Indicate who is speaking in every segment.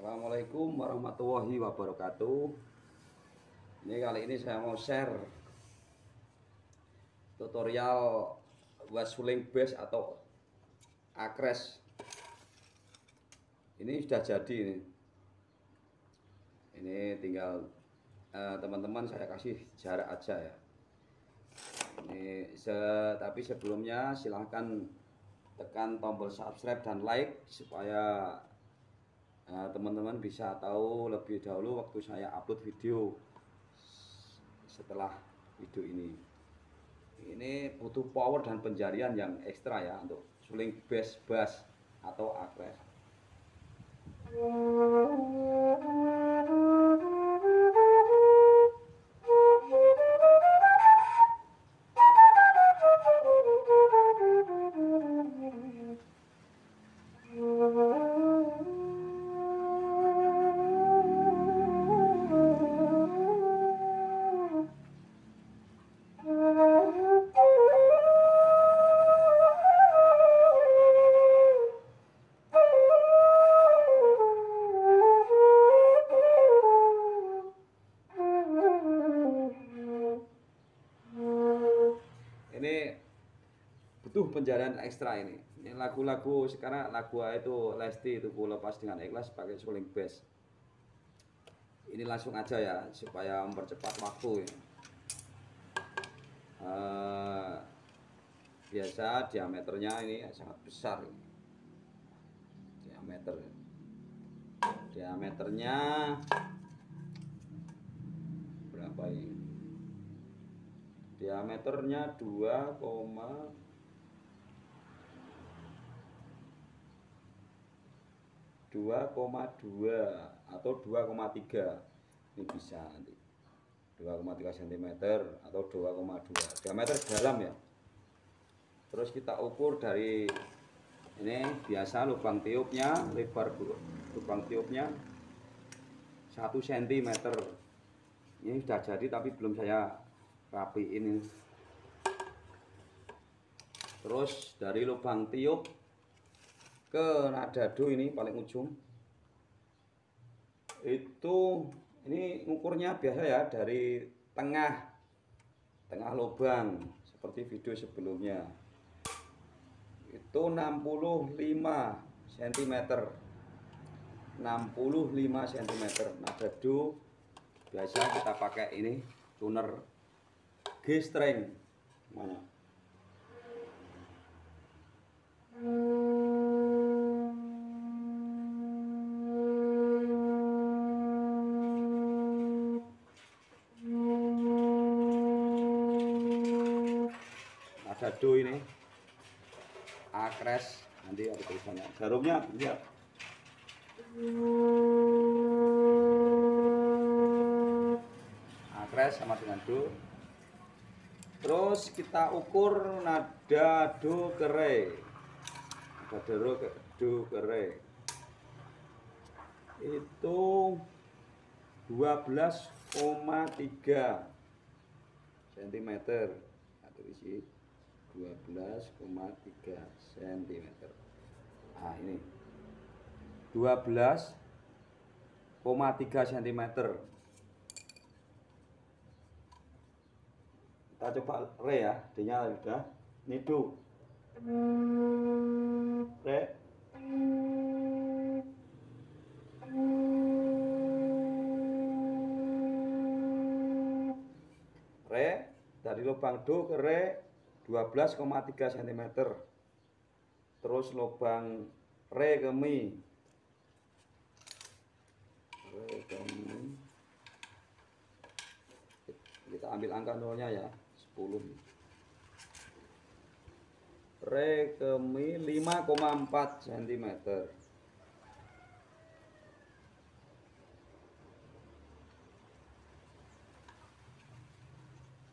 Speaker 1: Assalamualaikum warahmatullahi wabarakatuh. Ini kali ini saya mau share tutorial buat suling base atau akres. Ini sudah jadi ini. Ini tinggal teman-teman saya kasih jarak aja ya. Tapi sebelumnya silahkan tekan tombol subscribe dan like supaya teman-teman bisa tahu lebih dahulu waktu saya upload video setelah video ini. Ini butuh power dan penjarian yang ekstra ya untuk suling base bass atau akres. Ini butuh penjarian ekstra ini. Ini lagu-lagu sekarang lagu itu Lesti itu lepas dengan ikhlas pakai suling bass. Ini langsung aja ya supaya mempercepat waktu ya. Biasa diameternya ini sangat besar ini. Diameternya berapa ini? Diameternya 2,2 atau 2,3. Ini bisa nanti 2,3 cm atau 2,2 diameter dalam ya. Terus kita ukur dari ini biasa lubang tiupnya, lebar lubang tiupnya 1 cm. Ini sudah jadi tapi belum saya rapiin ini. Terus dari lubang tiup ke nadado ini paling ujung itu ini ukurnya biasa ya dari tengah lubang seperti video sebelumnya itu 65 cm 65 cm. Nadado biasa kita pakai ini tuner G-string mana nadado ini akres nanti ada tulisannya jarumnya lihat akres sama dengan do. Terus kita ukur nada do ke re. Nada do ke re. Itu 12,3 cm. Atau isi 12,3 cm. Nah, ini 12,3 cm. Kita coba re ya, D-nya sudah. Ini do. Re. Re dari lubang do ke re 12,3 cm. Terus lubang re ke mi. Kita ambil angka nolnya ya. 10 re ke mi 5,4 cm.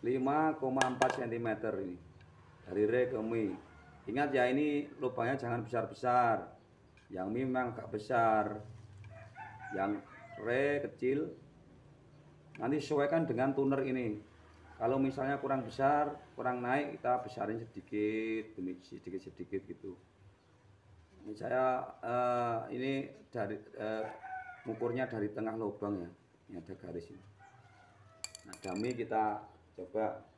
Speaker 1: ini dari re ke mi. Ingat ya, ini lubangnya jangan besar-besar. Yang mi memang agak besar, yang re kecil. Nanti sesuaikan dengan tuner ini. Kalau misalnya kurang besar, kurang naik, kita besarin sedikit demi sedikit gitu. Ini saya ini dari ukurnya dari tengah lubang ya. Ini ada garis ini. Nada mi kita coba.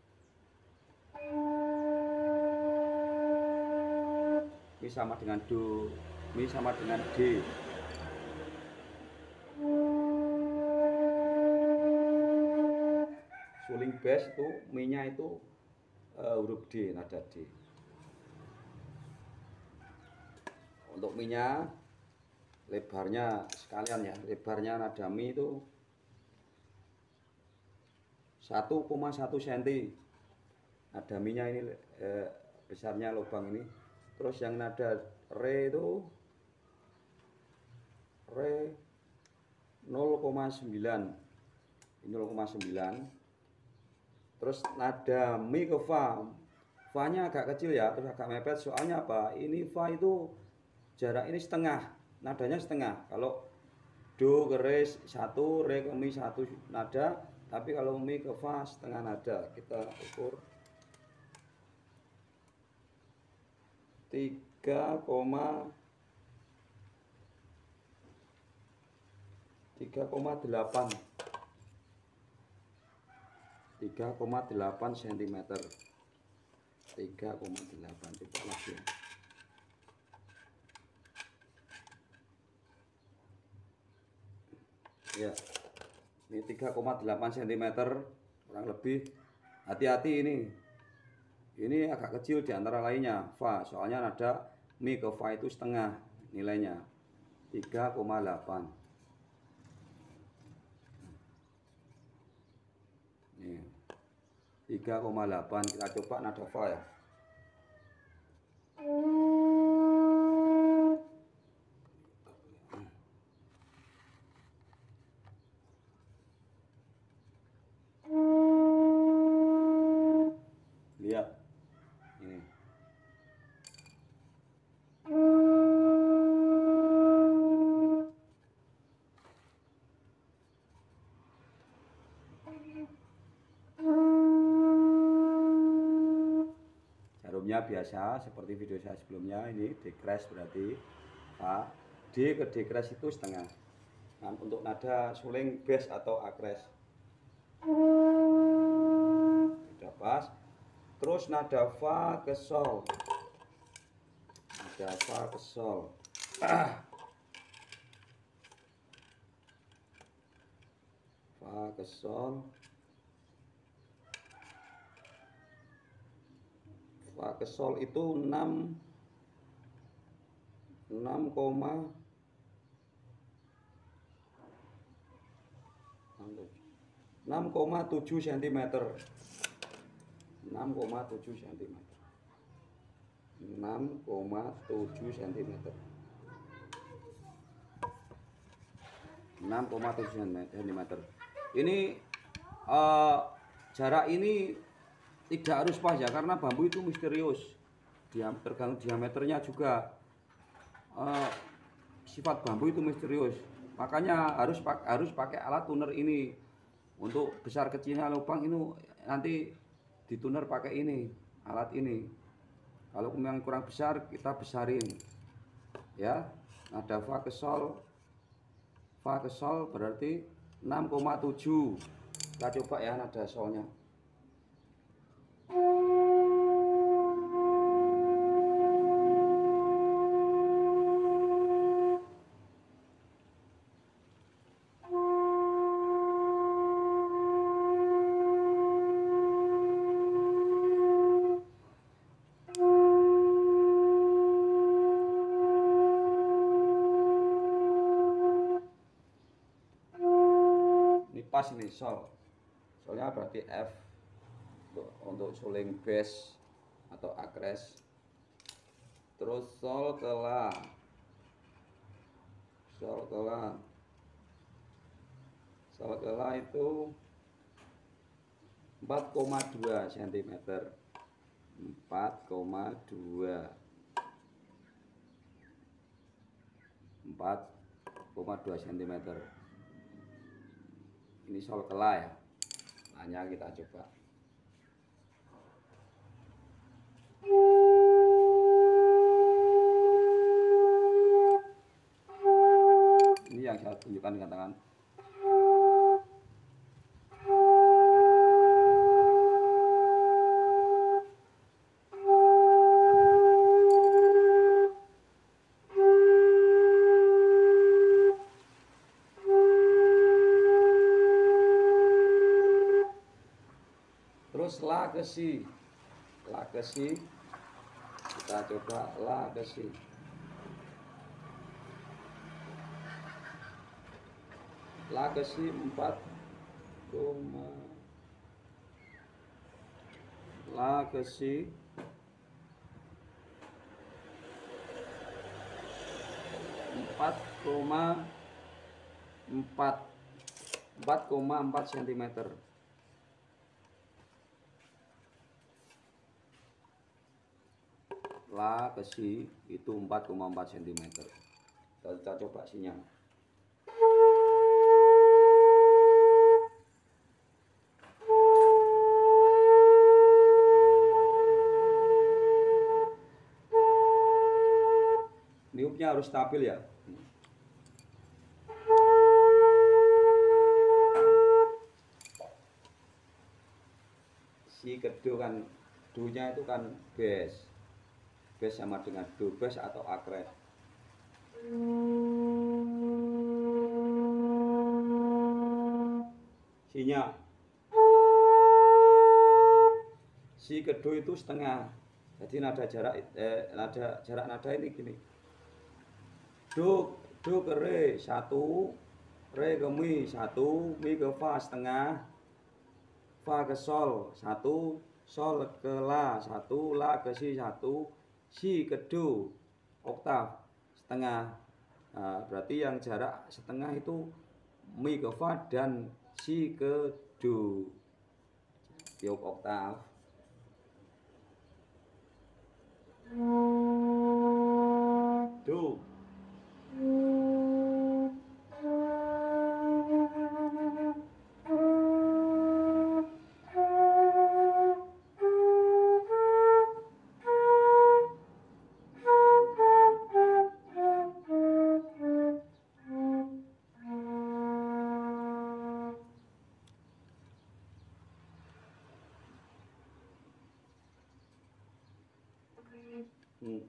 Speaker 1: Mi sama dengan do, mi sama dengan D. Suling bass itu mi-nya itu huruf D, nada D. Untuk mi-nya lebarnya sekalian ya, lebarnya nada mi itu 1,1 cm. Nada mi-nya ini besarnya lubang ini. Terus yang nada re itu re 0,9. Ini 0,9. Terus nada mi ke fa, fa-nya agak kecil ya, terus agak mepet. Soalnya apa? Ini fa itu jarak ini setengah, nadanya setengah. Kalau do ke re 1, re ke mi 1 nada, tapi kalau mi ke fa setengah nada. Kita ukur 3,8 cm. 3,8 coba lagi ya. Ini 3,8 cm kurang lebih. Hati-hati ini agak kecil di antara lainnya fa, soalnya nada mi ke fa itu setengah nilainya 3,8. Nih 3,8. Kita coba nada fa ya. Lihat ini. Jarumnya biasa seperti video saya sebelumnya, ini decrease berarti fa, D ke decrease itu setengah. Nah, untuk nada suling bass atau acres sudah pas. Terus nada fa ke sol, nada fa ke sol. Fa ke sol, fa ke sol itu 6,7 cm. 6,7 cm. 6,7 cm. 6,7 cm. Ini jarak ini tidak harus pas ya, karena bambu itu misterius. Tergantung diameternya juga. Sifat bambu itu misterius. Makanya harus pakai alat tuner ini. Untuk besar kecilnya lubang ini nanti dituner pakai ini, alat ini. Kalau yang kurang besar kita besarin. Ya, nada fa ke sol. Fa ke sol berarti 6,7. Kita coba ya nada solnya. Pas ini sol, solnya berarti F untuk suling bass atau acres. Terus sol ke la, sol ke la, sol ke la itu 4,2 cm. 4,2 cm. Ini sol ke la ya. Hanya kita coba. Ini yang saya tunjukkan dengan tangan. Terus la ke si, kita coba la ke si. La ke si 4, la ke si 4,4 cm. La ke si itu 4,4 cm. Kita coba sinyal. Niupnya harus stabil ya. Si kedo kan, do-nya itu kan bass. Bass sama dengan do, bass atau akret. Si-nya, si kedo itu setengah. Jadi nada jarak nada ini gini. Do ke re 1, re ke mi 1, mi ke fa setengah, fa ke sol 1, sol ke la 1, la ke si ke do oktav setengah. Nah, berarti yang jarak setengah itu mi ke fa dan si ke do tiup oktav. Do.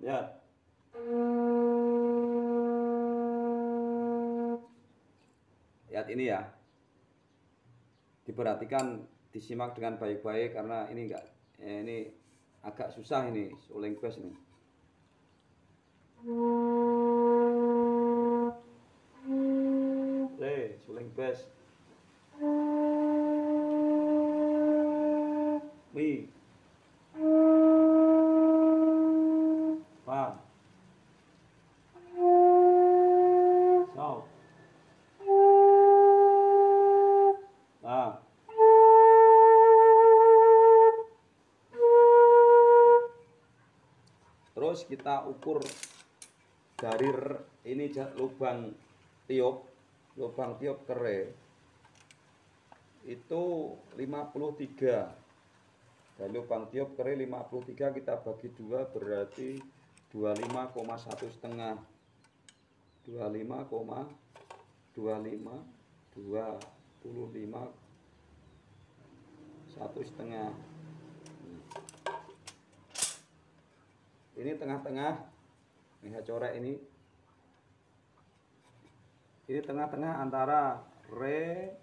Speaker 1: Ya. Lihat ini ya. Diperhatikan, disimak dengan baik-baik karena ini ini agak susah ini suling bass ini. Suling bass. Mi. Fa. Sol. La. Terus kita ukur dari ini lubang tiup kere itu 53. Dan lubang tiup kere 53 kita bagi 2 berarti 25,1 setengah. 1 setengah. Ini tengah-tengah, ini saya corek ini tengah-tengah antara re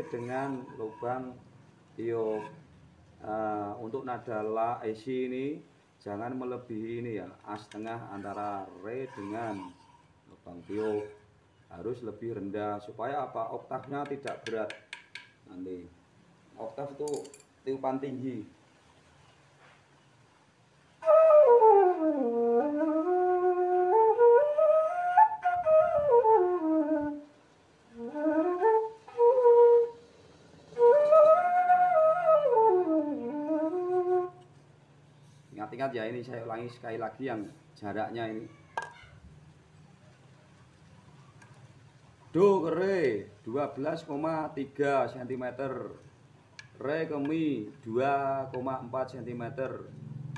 Speaker 1: dengan lubang tiup. Untuk nada la si ini jangan melebihi ini ya, a setengah antara re dengan lubang tiup, harus lebih rendah supaya apa, oktavnya tidak berat. Nanti oktav itu tiupan tinggi. Ingat-ingat ya, ini saya ulangi sekali lagi yang jaraknya ini. Do ke re 12,3 cm, re ke mi 2,4 cm,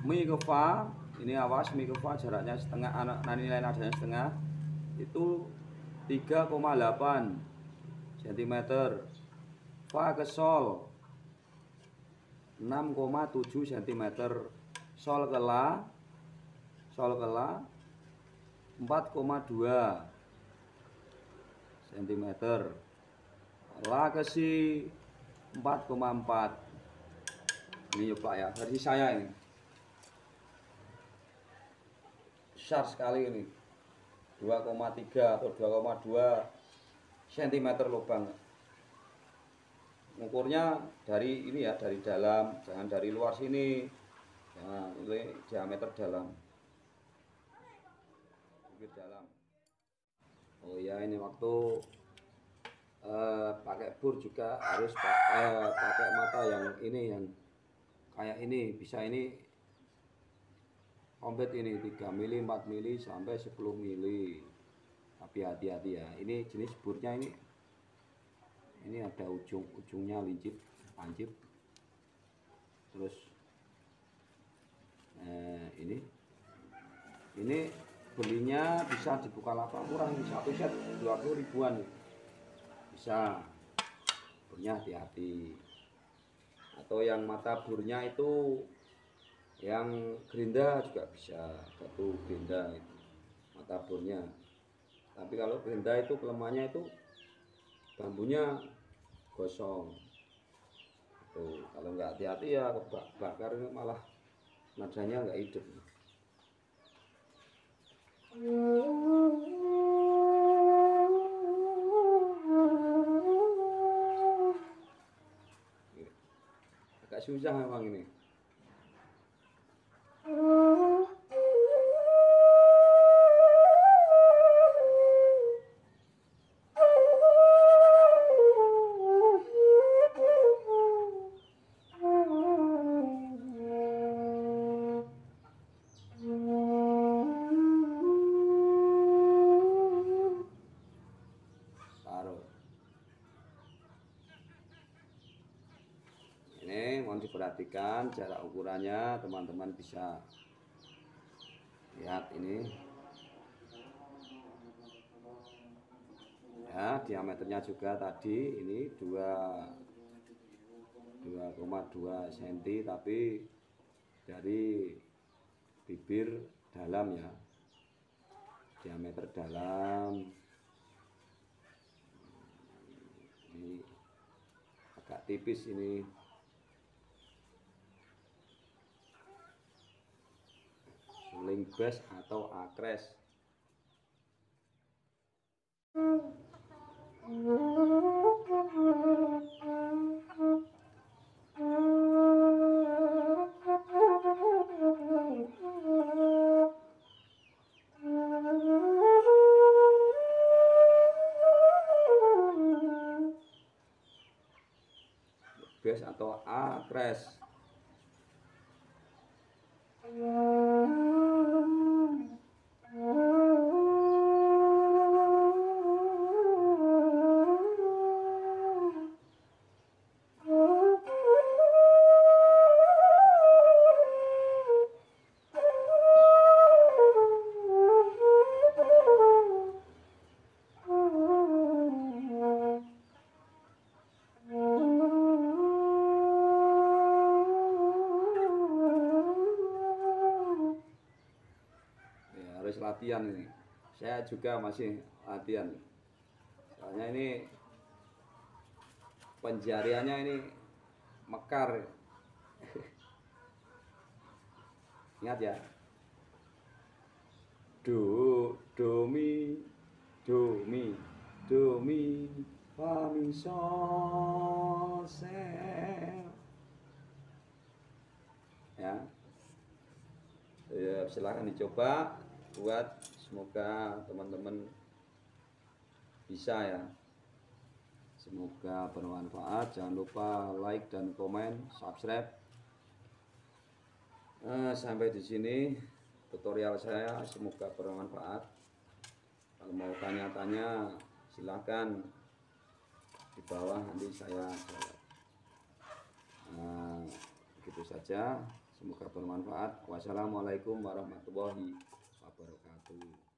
Speaker 1: mi ke fa, ini awas, mi ke fa jaraknya setengah, nilai nadanya setengah, itu 3,8 cm. Fa ke sol 6,7 cm. Sol ke la 4,2 cm. La ke si 4,4. Ini Pak ya, versi saya ini besar sekali ini, 2,3 atau 2,2 cm lubang. Ukurnya dari ini ya, dari dalam, jangan dari luar sini. Nah, ini diameter dalam. Dalam. Oh ya, ini waktu pakai bur juga harus pakai mata yang ini, yang kayak ini, bisa ini komplit ini 3 mili, 4 mili sampai 10 mili. Tapi hati-hati ya, ini jenis burnya ini ada ujungnya lancip. Terus ini belinya bisa di Bukalapak murah, satu set 20 ribuan bisa. Burnya hati-hati. Atau yang mata burnya itu yang gerinda juga bisa, batu gerinda itu mata burnya. Tapi kalau gerinda itu kelemahannya itu bambunya gosong. Tuh, kalau nggak hati-hati ya kebakar, malah nadanya nggak hidup. Agak susah memang ini. Ini mohon diperhatikan cara ukurannya, teman-teman bisa lihat ini ya. Diameternya juga tadi ini 2,2 cm, tapi dari bibir dalam ya, diameter dalam. Ini agak tipis ini. Suling bes atau akres. Bes atau akres. Harus latihan ini. Saya juga masih latihan. Soalnya ini penjariannya ini mekar. Ingat ya. Do mi fa mi sol se. Ya. Ya, silahkan dicoba buat, semoga teman-teman bisa ya, semoga bermanfaat. Jangan lupa like dan komen, subscribe. Sampai di sini tutorial saya, semoga bermanfaat. Kalau mau tanya-tanya silahkan di bawah, nanti saya jawab. Begitu saja, semoga bermanfaat. Wassalamualaikum warahmatullahi wabarakatuh.